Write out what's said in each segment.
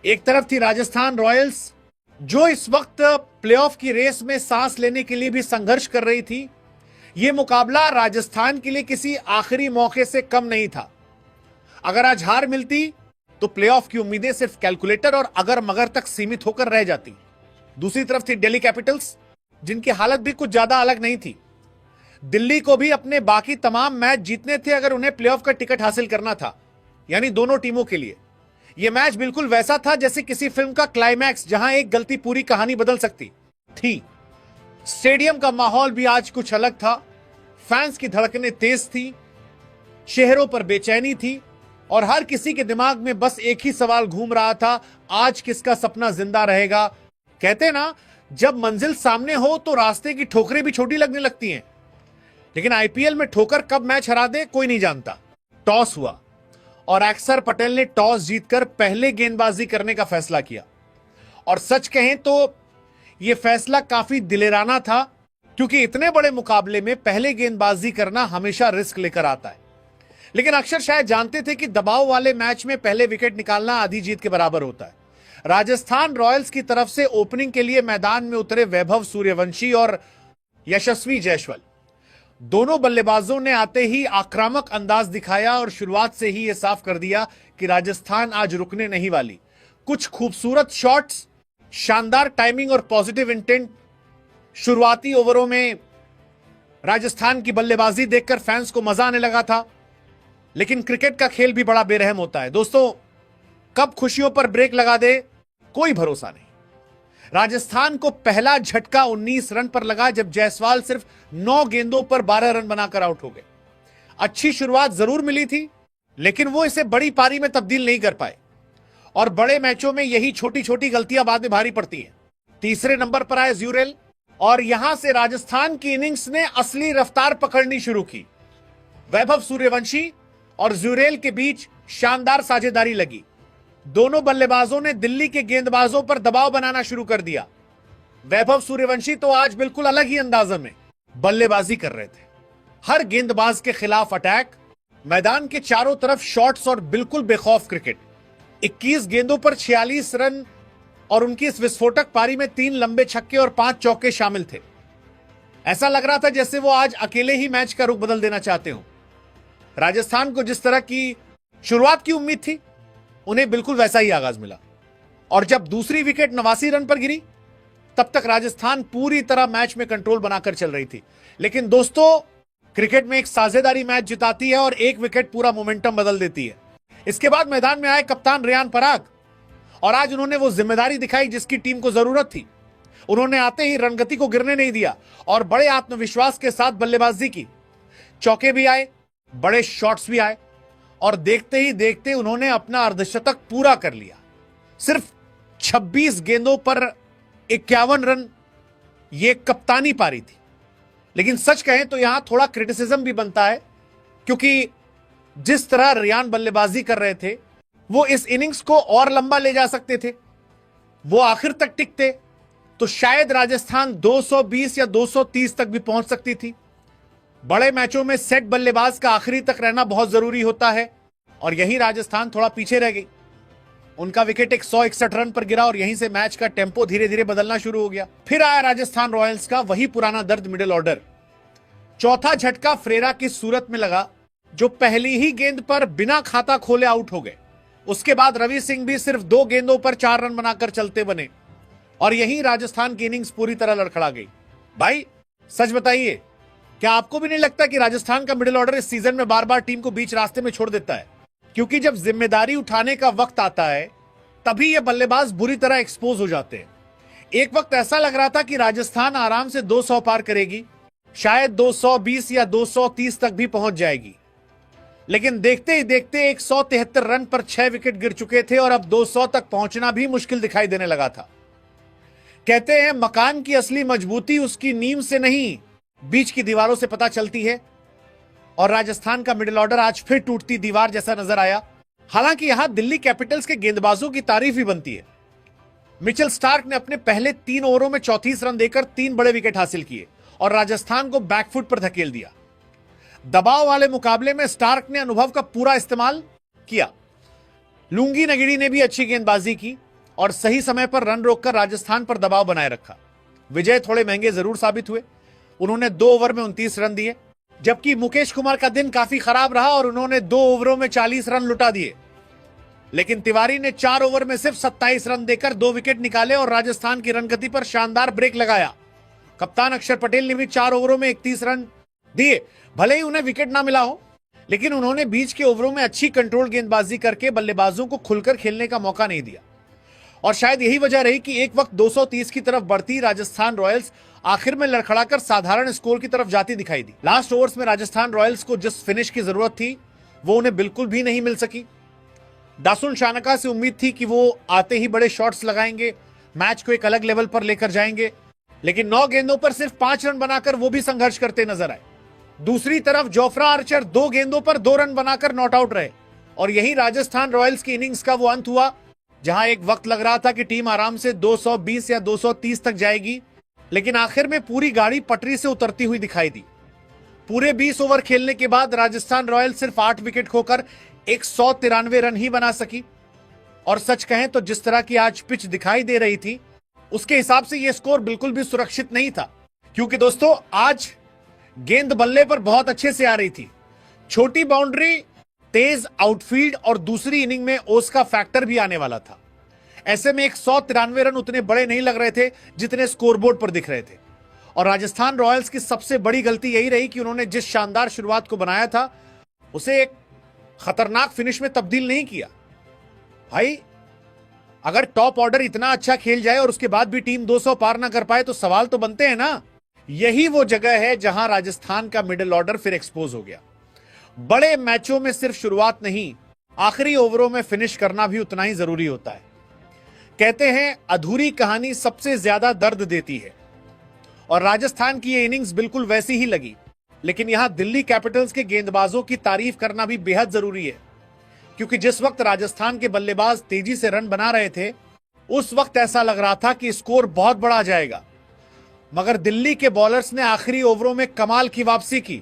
एक तरफ थी राजस्थान रॉयल्स, जो इस वक्त प्लेऑफ की रेस में सांस लेने के लिए भी संघर्ष कर रही थी। यह मुकाबला राजस्थान के लिए किसी आखिरी मौके से कम नहीं था। अगर आज हार मिलती तो प्लेऑफ की उम्मीदें सिर्फ कैलकुलेटर और अगर मगर तक सीमित होकर रह जाती। दूसरी तरफ थी दिल्ली कैपिटल्स, जिनकी हालत भी कुछ ज्यादा अलग नहीं थी। दिल्ली को भी अपने बाकी तमाम मैच जीतने थे अगर उन्हें प्लेऑफ का टिकट हासिल करना था, यानी दोनों टीमों के लिए। यह मैच बिल्कुल वैसा था जैसे किसी फिल्म का क्लाइमैक्स, जहां एक गलती पूरी कहानी बदल सकती थी। स्टेडियम का माहौल भी आज कुछ अलग था। फैंस की धड़कनें तेज थी, चेहरों पर बेचैनी थी और हर किसी के दिमाग में बस एक ही सवाल घूम रहा था, आज किसका सपना जिंदा रहेगा। कहते ना, जब मंजिल सामने हो तो रास्ते की ठोकरें भी छोटी लगने लगती हैं। लेकिन आईपीएल में ठोकर कब मैच हरा दे कोई नहीं जानता। टॉस हुआ और अक्षर पटेल ने टॉस जीतकर पहले गेंदबाजी करने का फैसला किया। और सच कहें तो यह फैसला काफी दिलेराना था, क्योंकि इतने बड़े मुकाबले में पहले गेंदबाजी करना हमेशा रिस्क लेकर आता है। लेकिन अक्षर शायद जानते थे कि दबाव वाले मैच में पहले विकेट निकालना आधी जीत के बराबर होता है। राजस्थान रॉयल्स की तरफ से ओपनिंग के लिए मैदान में उतरे वैभव सूर्यवंशी और यशस्वी जायसवाल, दोनों बल्लेबाजों ने आते ही आक्रामक अंदाज दिखाया और शुरुआत से ही यह साफ कर दिया कि राजस्थान आज रुकने नहीं वाली। कुछ खूबसूरत शॉट्स, शानदार टाइमिंग और पॉजिटिव इंटेंट। शुरुआती ओवरों में राजस्थान की बल्लेबाजी देखकर फैंस को मजा आने लगा था। लेकिन क्रिकेट का खेल भी बड़ा बेरहम होता है दोस्तों, कब खुशियों पर ब्रेक लगा दे कोई भरोसा नहीं। राजस्थान को पहला झटका 19 रन पर लगा जब जायसवाल सिर्फ 9 गेंदों पर 12 रन बनाकर आउट हो गए। अच्छी शुरुआत जरूर मिली थी, लेकिन वो इसे बड़ी पारी में तब्दील नहीं कर पाए और बड़े मैचों में यही छोटी छोटी गलतियां बाद में भारी पड़ती हैं। तीसरे नंबर पर आए ज्यूरेल और यहां से राजस्थान की इनिंग्स ने असली रफ्तार पकड़नी शुरू की। वैभव सूर्यवंशी और ज्यूरेल के बीच शानदार साझेदारी लगी। दोनों बल्लेबाजों ने दिल्ली के गेंदबाजों पर दबाव बनाना शुरू कर दिया। वैभव सूर्यवंशी तो आज बिल्कुल अलग ही अंदाज में बल्लेबाजी कर रहे थे। हर गेंदबाज के खिलाफ अटैक, मैदान के चारों तरफ शॉट्स और बिल्कुल बेखौफ क्रिकेट। 21 गेंदों पर 46 रन और उनकी इस विस्फोटक पारी में 3 लंबे छक्के और 5 चौके शामिल थे। ऐसा लग रहा था जैसे वो आज अकेले ही मैच का रुख बदल देना चाहते हो। राजस्थान को जिस तरह की शुरुआत की उम्मीद थी, उन्हें बिल्कुल वैसा ही आगाज मिला। और जब दूसरी विकेट 89 रन पर गिरी, तब तक राजस्थान पूरी तरह मैच में कंट्रोल बनाकर चल रही थी। लेकिन दोस्तों, क्रिकेट में एक साझेदारी मैच जिताती है और एक विकेट पूरा मोमेंटम बदल देती है। इसके बाद मैदान में आए कप्तान रेयान पराग और आज उन्होंने वो जिम्मेदारी दिखाई जिसकी टीम को जरूरत थी। उन्होंने आते ही रणगति को गिरने नहीं दिया और बड़े आत्मविश्वास के साथ बल्लेबाजी की। चौके भी आए, बड़े शॉट्स भी आए और देखते ही देखते उन्होंने अपना अर्धशतक पूरा कर लिया। सिर्फ 26 गेंदों पर 51 रन, यह कप्तानी पारी थी। लेकिन सच कहें तो यहां थोड़ा क्रिटिसिज्म भी बनता है, क्योंकि जिस तरह रेयान बल्लेबाजी कर रहे थे, वो इस इनिंग्स को और लंबा ले जा सकते थे। वो आखिर तक टिकते तो शायद राजस्थान 220 या 230 तक भी पहुंच सकती थी। बड़े मैचों में सेट बल्लेबाज का आखिरी तक रहना बहुत जरूरी होता है और यहीं राजस्थान थोड़ा पीछे रह गई। उनका विकेट 161 रन पर गिरा और यहीं से मैच का टेम्पो धीरे धीरे बदलना शुरू हो गया। फिर आया राजस्थान रॉयल्स का वही पुराना दर्द, मिडिल ऑर्डर। चौथा झटका फ्रेरा की सूरत में लगा, जो पहली ही गेंद पर बिना खाता खोले आउट हो गए। उसके बाद रवि सिंह भी सिर्फ 2 गेंदों पर 4 रन बनाकर चलते बने और यहीं राजस्थान की इनिंग्स पूरी तरह लड़खड़ा गई। भाई सच बताइए, क्या आपको भी नहीं लगता कि राजस्थान का मिडिल ऑर्डर इस सीजन में बार बार टीम को बीच रास्ते में छोड़ देता है? क्योंकि जब जिम्मेदारी उठाने का वक्त आता है, तभी ये बल्लेबाज बुरी तरह एक्सपोज हो जाते हैं। एक वक्त ऐसा लग रहा था कि राजस्थान आराम से 200 पार करेगी, शायद 220 या 230 तक भी पहुंच जाएगी। लेकिन देखते ही देखते 173 रन पर 6 विकेट गिर चुके थे और अब 200 तक पहुंचना भी मुश्किल दिखाई देने लगा था। कहते हैं मकान की असली मजबूती उसकी नींव से नहीं, बीच की दीवारों से पता चलती है। और राजस्थान का मिडिल ऑर्डर आज फिर टूटती दीवार जैसा नजर आया। हालांकि यहां दिल्ली कैपिटल्स के गेंदबाजों की तारीफ ही बनती है। मिचेल स्टार्क ने अपने पहले 3 ओवरों में 34 रन देकर 3 बड़े विकेट हासिल किए और राजस्थान को बैकफुट पर धकेल दिया। दबाव वाले मुकाबले में स्टार्क ने अनुभव का पूरा इस्तेमाल किया। लुंगी नगिड़ी ने भी अच्छी गेंदबाजी की और सही समय पर रन रोककर राजस्थान पर दबाव बनाए रखा। विजय थोड़े महंगे जरूर साबित हुए। उन्होंने 2 ओवर में 29 रन दिए, जबकि मुकेश कुमार का दिन काफी खराब रहा और उन्होंने 2 ओवरों में 40 रन लुटा दिए। लेकिन तिवारी ने 4 ओवर में सिर्फ 27 रन देकर 2 विकेट निकाले और राजस्थान की रनगति पर शानदार ब्रेक लगाया। कप्तान अक्षर पटेल ने भी 4 ओवरों में 31 रन दिए। भले ही उन्हें विकेट ना मिला हो, लेकिन उन्होंने बीच के ओवरों में अच्छी कंट्रोल गेंदबाजी करके बल्लेबाजों को खुलकर खेलने का मौका नहीं दिया। और शायद यही वजह रही कि एक वक्त 230 की तरफ बढ़ती राजस्थान रॉयल्स आखिर में लड़खड़ाकर साधारण स्कोर की तरफ जाती दिखाई दी। लास्ट ओवर्स में राजस्थान रॉयल्स को जिस फिनिश की जरूरत थी वो उन्हें बिल्कुल भी नहीं मिल सकी। दासुन शानका से उम्मीद थी कि वो आते ही बड़े शॉट्स लगाएंगे, मैच को एक अलग लेवल पर लेकर जाएंगे, लेकिन 9 गेंदों पर सिर्फ 5 रन बनाकर वो भी संघर्ष करते नजर आए। दूसरी तरफ जोफ्रा आर्चर 2 गेंदों पर 2 रन बनाकर नॉट आउट रहे और यही राजस्थान रॉयल्स की इनिंग्स का वो अंत हुआ जहां एक वक्त लग रहा था कि टीम आराम से 220 या 230 तक जाएगी, लेकिन आखिर में पूरी गाड़ी पटरी से उतरती हुई दिखाई दी। पूरे 20 ओवर खेलने के बाद राजस्थान रॉयल्स सिर्फ 8 विकेट खोकर 193 रन ही बना सकी। और सच कहें तो जिस तरह की आज पिच दिखाई दे रही थी उसके हिसाब से यह स्कोर बिल्कुल भी सुरक्षित नहीं था, क्योंकि दोस्तों आज गेंद बल्ले पर बहुत अच्छे से आ रही थी। छोटी बाउंड्री, तेज आउटफील्ड और दूसरी इनिंग में ओस का फैक्टर भी आने वाला था। ऐसे में 193 रन उतने बड़े नहीं लग रहे थे जितने स्कोरबोर्ड पर दिख रहे थे। और राजस्थान रॉयल्स की सबसे बड़ी गलती यही रही कि उन्होंने जिस शानदार शुरुआत को बनाया था उसे एक खतरनाक फिनिश में तब्दील नहीं किया। भाई, अगर टॉप ऑर्डर इतना अच्छा खेल जाए और उसके बाद भी टीम 200 पार ना कर पाए तो सवाल तो बनते हैं ना। यही वो जगह है जहां राजस्थान का मिडिल ऑर्डर फिर एक्सपोज हो गया। बड़े मैचों में सिर्फ शुरुआत नहीं, आखिरी ओवरों में फिनिश करना भी उतना ही जरूरी होता है। कहते हैं अधूरी कहानी सबसे ज्यादा दर्द देती है, और राजस्थान की ये इनिंग्स बिल्कुल वैसी ही लगी। लेकिन यहां दिल्ली कैपिटल्स के गेंदबाजों की तारीफ करना भी बेहद जरूरी है, क्योंकि जिस वक्त राजस्थान के बल्लेबाज तेजी से रन बना रहे थे उस वक्त ऐसा लग रहा था कि स्कोर बहुत बड़ा आ जाएगा, मगर दिल्ली के बॉलर्स ने आखिरी ओवरों में कमाल की वापसी की।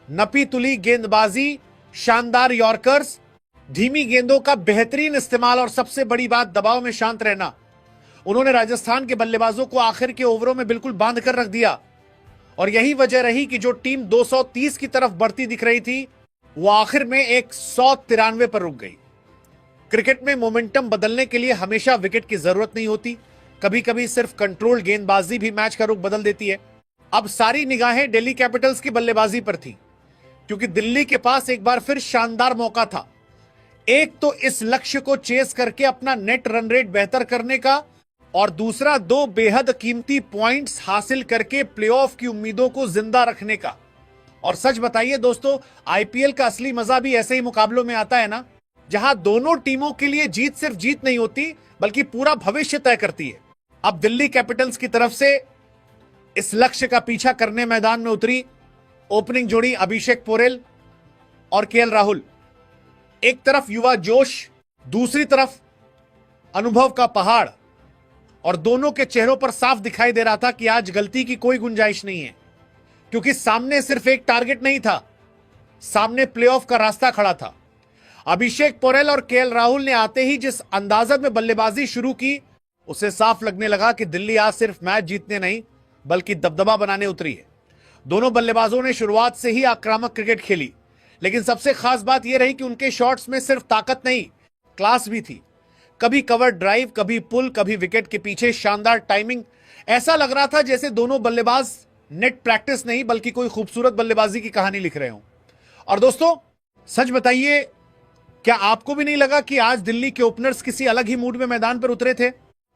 नपी तुली गेंदबाजी, शानदार यॉर्कर्स, धीमी गेंदों का बेहतरीन इस्तेमाल और सबसे बड़ी बात दबाव में शांत रहना। उन्होंने राजस्थान के बल्लेबाजों को आखिर के ओवरों में बिल्कुल बांध कर रख दिया और यही वजह रही कि जो टीम 230 की तरफ बढ़ती दिख रही थी वो आखिर में 193 पर रुक गई। क्रिकेट में मोमेंटम बदलने के लिए हमेशा विकेट की जरूरत नहीं होती, कभी कभी सिर्फ कंट्रोल गेंदबाजी भी मैच का रुख बदल देती है। अब सारी निगाहें दिल्ली कैपिटल्स की बल्लेबाजी पर थी, क्योंकि दिल्ली के पास एक बार फिर शानदार मौका था। एक तो इस लक्ष्य को चेस करके अपना नेट रन रेट बेहतर करने का, और दूसरा 2 बेहद कीमती पॉइंट्स हासिल करके प्लेऑफ की उम्मीदों को जिंदा रखने का। और सच बताइए दोस्तों, आईपीएल का असली मजा भी ऐसे ही मुकाबलों में आता है ना, जहां दोनों टीमों के लिए जीत सिर्फ जीत नहीं होती बल्कि पूरा भविष्य तय करती है। अब दिल्ली कैपिटल्स की तरफ से इस लक्ष्य का पीछा करने मैदान में उतरी ओपनिंग जोड़ी अभिषेक पोरेल और केएल राहुल। एक तरफ युवा जोश, दूसरी तरफ अनुभव का पहाड़, और दोनों के चेहरों पर साफ दिखाई दे रहा था कि आज गलती की कोई गुंजाइश नहीं है, क्योंकि सामने सिर्फ एक टारगेट नहीं था, सामने प्लेऑफ का रास्ता खड़ा था। अभिषेक पोरेल और केएल राहुल ने आते ही जिस अंदाजत में बल्लेबाजी शुरू की उसे साफ लगने लगा कि दिल्ली आज सिर्फ मैच जीतने नहीं बल्कि दबदबा बनाने उतरी है। दोनों बल्लेबाजों ने शुरुआत से ही आक्रामक क्रिकेट खेली, लेकिन सबसे खास बात यह रही कि उनके शॉट्स में सिर्फ ताकत नहीं, क्लास भी थी। कभी कवर ड्राइव, कभी पुल, कभी विकेट के पीछे शानदार टाइमिंग। ऐसा लग रहा था जैसे दोनों बल्लेबाज नेट प्रैक्टिस नहीं बल्कि कोई खूबसूरत बल्लेबाजी की कहानी लिख रहे हों। और दोस्तों सच बताइए, क्या आपको भी नहीं लगा कि आज दिल्ली के ओपनर्स किसी अलग ही मूड में मैदान पर उतरे थे?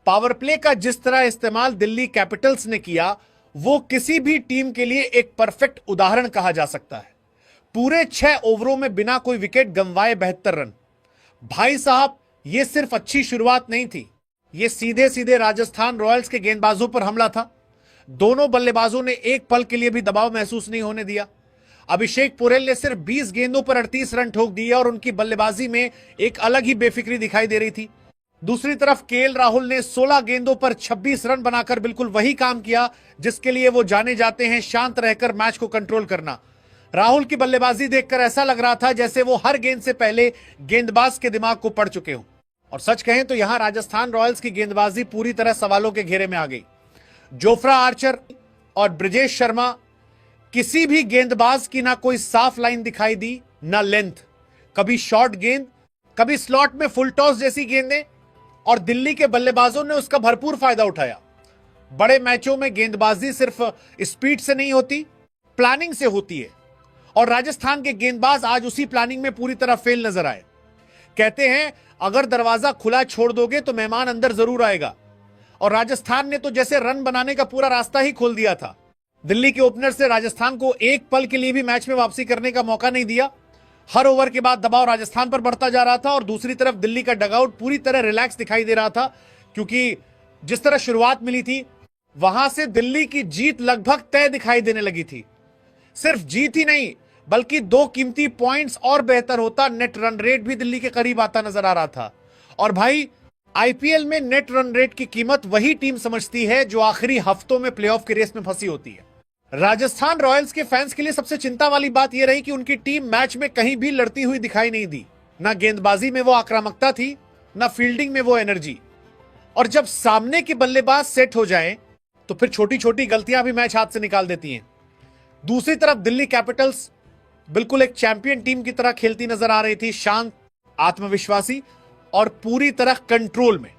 पावर प्ले का जिस तरह इस्तेमाल दिल्ली कैपिटल्स ने किया वो किसी भी टीम के लिए एक परफेक्ट उदाहरण कहा जा सकता है। पूरे 6 ओवरों में बिना कोई विकेट गंवाए 72 रन। भाई साहब, यह सिर्फ अच्छी शुरुआत नहीं थी, यह सीधे सीधे राजस्थान रॉयल्स के गेंदबाजों पर हमला था। दोनों बल्लेबाजों ने एक पल के लिए भी दबाव महसूस नहीं होने दिया। अभिषेक पोरेल ने सिर्फ 20 गेंदों पर 38 रन ठोक दिए और उनकी बल्लेबाजी में एक अलग ही बेफिक्री दिखाई दे रही थी। दूसरी तरफ केएल राहुल ने 16 गेंदों पर 26 रन बनाकर बिल्कुल वही काम किया जिसके लिए वो जाने जाते हैं, शांत रहकर मैच को कंट्रोल करना। राहुल की बल्लेबाजी देखकर ऐसा लग रहा था जैसे वो हर गेंद से पहले गेंदबाज के दिमाग को पढ़ चुके हों। और सच कहें तो यहां राजस्थान रॉयल्स की गेंदबाजी पूरी तरह सवालों के घेरे में आ गई। जोफ्रा आर्चर और ब्रिजेश शर्मा, किसी भी गेंदबाज की ना कोई साफ लाइन दिखाई दी, ना लेंथ। कभी शॉर्ट गेंद, कभी स्लॉट में फुल टॉस जैसी गेंदें, और दिल्ली के बल्लेबाजों ने उसका भरपूर फायदा उठाया। बड़े मैचों में गेंदबाजी सिर्फ स्पीड से नहीं होती, प्लानिंग से होती है, और राजस्थान के गेंदबाज आज उसी प्लानिंग में पूरी तरह फेल नजर आए। कहते हैं अगर दरवाजा खुला छोड़ दोगे तो मेहमान अंदर जरूर आएगा, और राजस्थान ने तो जैसे रन बनाने का पूरा रास्ता ही खोल दिया था। दिल्ली के ओपनर से राजस्थान को एक पल के लिए भी मैच में वापसी करने का मौका नहीं दिया। हर ओवर के बाद दबाव राजस्थान पर बढ़ता जा रहा था, और दूसरी तरफ दिल्ली का डगआउट पूरी तरह रिलैक्स दिखाई दे रहा था, क्योंकि जिस तरह शुरुआत मिली थी वहां से दिल्ली की जीत लगभग तय दिखाई देने लगी थी। सिर्फ जीत ही नहीं, बल्कि 2 कीमती पॉइंट्स और बेहतर होता, नेट रन रेट भी दिल्ली के करीब आता नजर आ रहा था। और भाई, आईपीएल में नेट रन रेट की कीमत वही टीम समझती है जो आखिरी हफ्तों में प्लेऑफ की रेस में फंसी होती है। राजस्थान रॉयल्स के फैंस के लिए सबसे चिंता वाली बात यह रही कि उनकी टीम मैच में कहीं भी लड़ती हुई दिखाई नहीं दी। ना गेंदबाजी में वो आक्रामकता थी, ना फील्डिंग में वो एनर्जी। और जब सामने के बल्लेबाज सेट हो जाएं, तो फिर छोटी छोटी गलतियां भी मैच हाथ से निकाल देती हैं। दूसरी तरफ दिल्ली कैपिटल्स बिल्कुल एक चैंपियन टीम की तरह खेलती नजर आ रही थी, शांत, आत्मविश्वासी और पूरी तरह कंट्रोल में।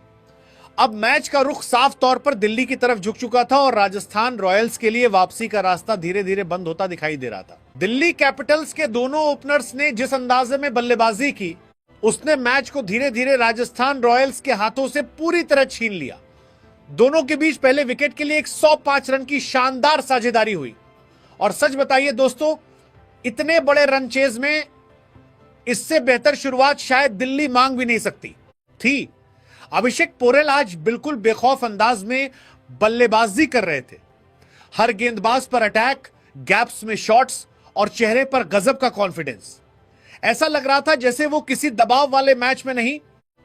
अब मैच का रुख साफ तौर पर दिल्ली की तरफ झुक चुका था, और राजस्थान रॉयल्स के लिए वापसी का रास्ता धीरे धीरे बंद होता दिखाई दे रहा था। दिल्ली कैपिटल्स के दोनों ओपनर्स ने जिस अंदाजे में बल्लेबाजी की, उसने मैच को धीरे धीरे राजस्थान रॉयल्स के हाथों से पूरी तरह छीन लिया। दोनों के बीच पहले विकेट के लिए एक 105 रन की शानदार साझेदारी हुई, और सच बताइए दोस्तों, इतने बड़े रन चेज में इससे बेहतर शुरुआत शायद दिल्ली मांग भी नहीं सकती थी। अभिषेक पोरेल आज बिल्कुल बेखौफ अंदाज में बल्लेबाजी कर रहे थे। हर गेंदबाज पर अटैक, गैप्स में शॉट्स, और चेहरे पर गजब का कॉन्फिडेंस। ऐसा लग रहा था जैसे वो किसी दबाव वाले मैच में नहीं,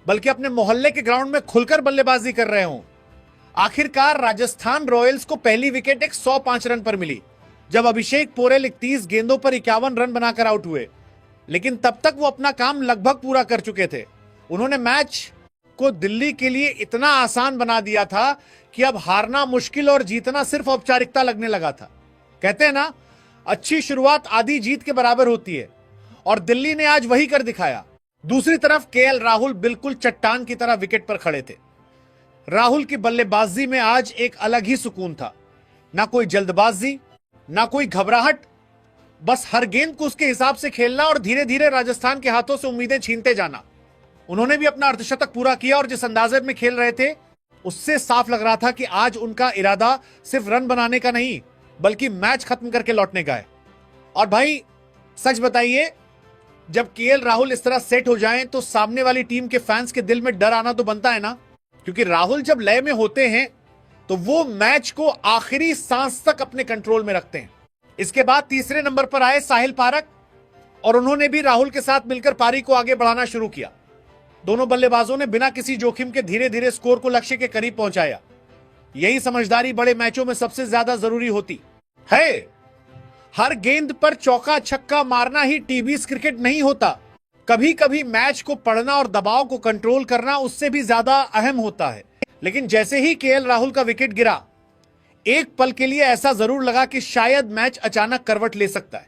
बल्कि अपने मोहल्ले के ग्राउंड में खुलकर बल्लेबाजी कर रहे हों। आखिरकार राजस्थान रॉयल्स को पहली विकेट एक 105 रन पर मिली, जब अभिषेक पोरेल 31 गेंदों पर 51 रन बनाकर आउट हुए। लेकिन तब तक वो अपना काम लगभग पूरा कर चुके थे। उन्होंने मैच को दिल्ली के लिए इतना आसान बना दिया था कि अब हारना मुश्किल और जीतना सिर्फ औपचारिकता लगने लगा था। कहते हैं ना, अच्छी शुरुआत आधी जीत के बराबर होती है, और दिल्ली ने आज वही कर दिखाया। दूसरी तरफ केएल राहुल बिल्कुल चट्टान की तरह विकेट पर खड़े थे। राहुल की बल्लेबाजी में आज एक अलग ही सुकून था। ना कोई जल्दबाजी, ना कोई घबराहट, बस हर गेंद को उसके हिसाब से खेलना और धीरे धीरे राजस्थान के हाथों से उम्मीदें छीनते जाना। उन्होंने भी अपना अर्धशतक पूरा किया, और जिस अंदाजे में खेल रहे थे उससे साफ लग रहा था कि आज उनका इरादा सिर्फ रन बनाने का नहीं, बल्कि मैच खत्म करके लौटने का है। और भाई, सच बताइए, जब केएल राहुल इस तरह सेट हो जाएं, तो सामने वाली टीम के फैंस के दिल में डर आना तो बनता है ना, क्योंकि राहुल जब लय में होते हैं तो वो मैच को आखिरी सांस तक अपने कंट्रोल में रखते हैं। इसके बाद तीसरे नंबर पर आए साहिल पारक, और उन्होंने भी राहुल के साथ मिलकर पारी को आगे बढ़ाना शुरू किया। दोनों बल्लेबाजों ने बिना किसी जोखिम के धीरे धीरे स्कोर को लक्ष्य के करीब पहुंचाया। यही समझदारी बड़े मैचों में सबसे ज्यादा जरूरी होती है। हर गेंद पर चौका छक्का मारना ही टीबीएस क्रिकेट नहीं होता। कभी कभी मैच को पढ़ना और दबाव को कंट्रोल करना उससे भी ज्यादा अहम होता है। लेकिन जैसे ही केएल राहुल का विकेट गिरा, एक पल के लिए ऐसा जरूर लगा कि शायद मैच अचानक करवट ले सकता है।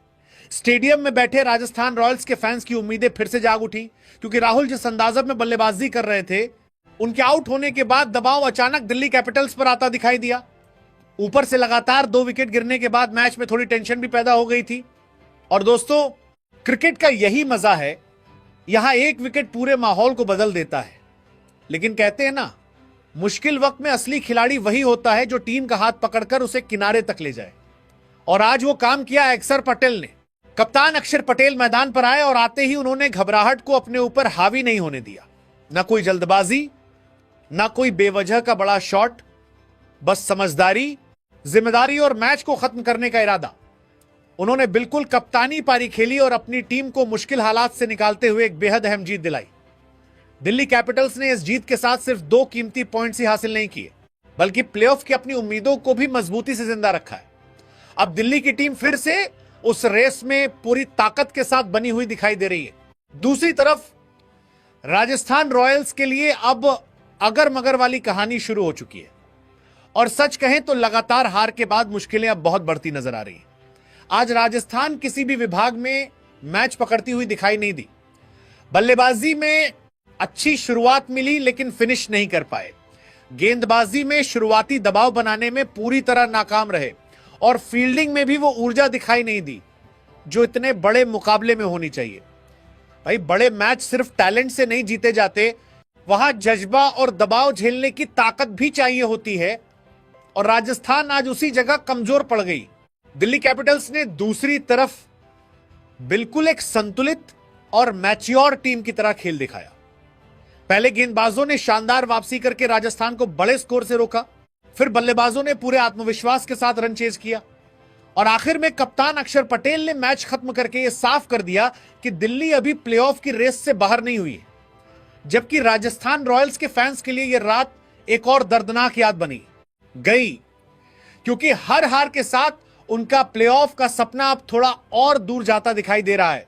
स्टेडियम में बैठे राजस्थान रॉयल्स के फैंस की उम्मीदें फिर से जाग उठी, क्योंकि राहुल जिस अंदाज में बल्लेबाजी कर रहे थे, उनके आउट होने के बाद दबाव अचानक दिल्ली कैपिटल्स पर आता दिखाई दिया। ऊपर से लगातार 2 विकेट गिरने के बाद मैच में थोड़ी टेंशन भी पैदा हो गई थी। और दोस्तों, क्रिकेट का यही मजा है, यहां एक विकेट पूरे माहौल को बदल देता है। लेकिन कहते हैं ना, मुश्किल वक्त में असली खिलाड़ी वही होता है जो टीम का हाथ पकड़कर उसे किनारे तक ले जाए। और आज वो काम किया अक्षर पटेल ने। कप्तान अक्षर पटेल मैदान पर आए, और आते ही उन्होंने घबराहट को अपने ऊपर हावी नहीं होने दिया। ना कोई जल्दबाजी, ना कोई बेवजह का बड़ा शॉट, बस समझदारी, जिम्मेदारी और मैच को खत्म करने का इरादा। उन्होंने बिल्कुल कप्तानी पारी खेली और अपनी टीम को मुश्किल हालात से निकालते हुए एक बेहद अहम जीत दिलाई। दिल्ली कैपिटल्स ने इस जीत के साथ सिर्फ 2 कीमती पॉइंट्स ही हासिल नहीं किए, बल्कि प्लेऑफ की अपनी उम्मीदों को भी मजबूती से जिंदा रखा है। अब दिल्ली की टीम फिर से उस रेस में पूरी ताकत के साथ बनी हुई दिखाई दे रही है। दूसरी तरफ राजस्थान रॉयल्स के लिए अब अगर मगर वाली कहानी शुरू हो चुकी है और सच कहें तो लगातार हार के बाद मुश्किलें अब बहुत बढ़ती नजर आ रही हैं। आज राजस्थान किसी भी विभाग में मैच पकड़ती हुई दिखाई नहीं दी। बल्लेबाजी में अच्छी शुरुआत मिली लेकिन फिनिश नहीं कर पाए। गेंदबाजी में शुरुआती दबाव बनाने में पूरी तरह नाकाम रहे और फील्डिंग में भी वो ऊर्जा दिखाई नहीं दी जो इतने बड़े मुकाबले में होनी चाहिए। भाई, बड़े मैच सिर्फ टैलेंट से नहीं जीते जाते, वहां जज्बा और दबाव झेलने की ताकत भी चाहिए होती है और राजस्थान आज उसी जगह कमजोर पड़ गई। दिल्ली कैपिटल्स ने दूसरी तरफ बिल्कुल एक संतुलित और मैच्योर टीम की तरह खेल दिखाया। पहले गेंदबाजों ने शानदार वापसी करके राजस्थान को बड़े स्कोर से रोका, फिर बल्लेबाजों ने पूरे आत्मविश्वास के साथ रन चेज किया और आखिर में कप्तान अक्षर पटेल ने मैच खत्म करके यह साफ कर दिया कि दिल्ली अभी प्लेऑफ की रेस से बाहर नहीं हुई है। जबकि राजस्थान रॉयल्स के फैंस के लिए यह रात एक और दर्दनाक याद बनी गई, क्योंकि हर हार के साथ उनका प्लेऑफ का सपना अब थोड़ा और दूर जाता दिखाई दे रहा है।